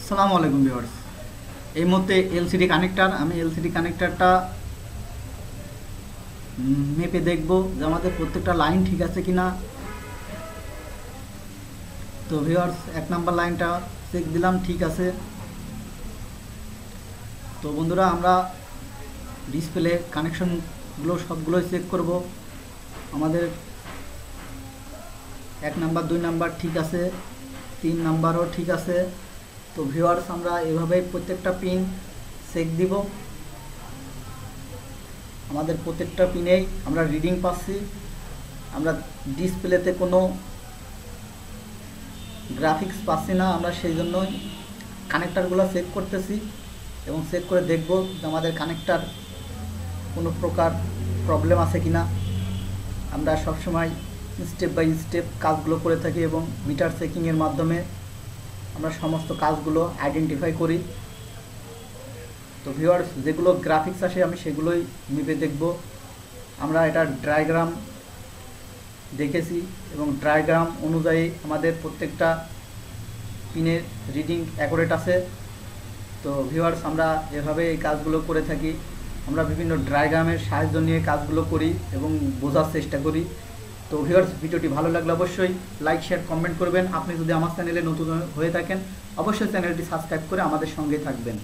আসসালামু আলাইকুম ভিউয়ার্স। এই মুহূর্তে এলসিডি কানেক্টর, আমি এলসিডি কানেক্টরটা মেপে দেখব যে আমাদের প্রত্যেকটা লাইন ঠিক আছে কিনা। তো ভিউয়ার্স, 1 নাম্বার লাইনটা চেক দিলাম, ঠিক আছে। তো বন্ধুরা, আমরা ডিসপ্লে কানেকশনগুলো সবগুলোই চেক করব। আমাদের 1 নাম্বার 2 নাম্বার ঠিক আছে, 3 নাম্বারও ঠিক আছে। তো ভিউয়ার্স, আমরা এভাবেই প্রত্যেকটা পিন চেক দিব। আমাদের প্রত্যেকটা পিনেই আমরা রিডিং পাচ্ছি। আমরা ডিসপ্লেতে কোনো গ্রাফিক্স পাচ্ছি না, আমরা সেই জন্যই কানেক্টারগুলো চেক করতেছি এবং চেক করে দেখব যে আমাদের কানেক্টার কোনো প্রকার প্রবলেম আছে কিনা। আমরা সবসময় স্টেপ বাই স্টেপ কাজগুলো করে থাকি এবং মিটার চেকিংয়ের মাধ্যমে আমরা সমস্ত কাজগুলো আইডেন্টিফাই করি। তো ভিউয়ার্স, যেগুলো গ্রাফিক্স আসে আমি সেগুলোই মেপে দেখব। আমরা এটা ডায়াগ্রাম দেখেছি এবং ডায়াগ্রাম অনুযায়ী আমাদের প্রত্যেকটা পিনের রিডিং অ্যাকুরেট আছে। তো ভিউয়ার্স, আমরা এভাবে এই কাজগুলো করে থাকি। আমরা বিভিন্ন ডায়াগ্রামের সাহায্য নিয়ে কাজগুলো করি এবং বোঝার চেষ্টা করি। তো ভিউয়ার্স, ভিডিওটি ভালো লাগলে অবশ্যই লাইক, শেয়ার, কমেন্ট করবেন। আপনি যদি আমার চ্যানেলে নতুন হয়ে থাকেন অবশ্যই চ্যানেলটি সাবস্ক্রাইব করে আমাদের সঙ্গে থাকবেন।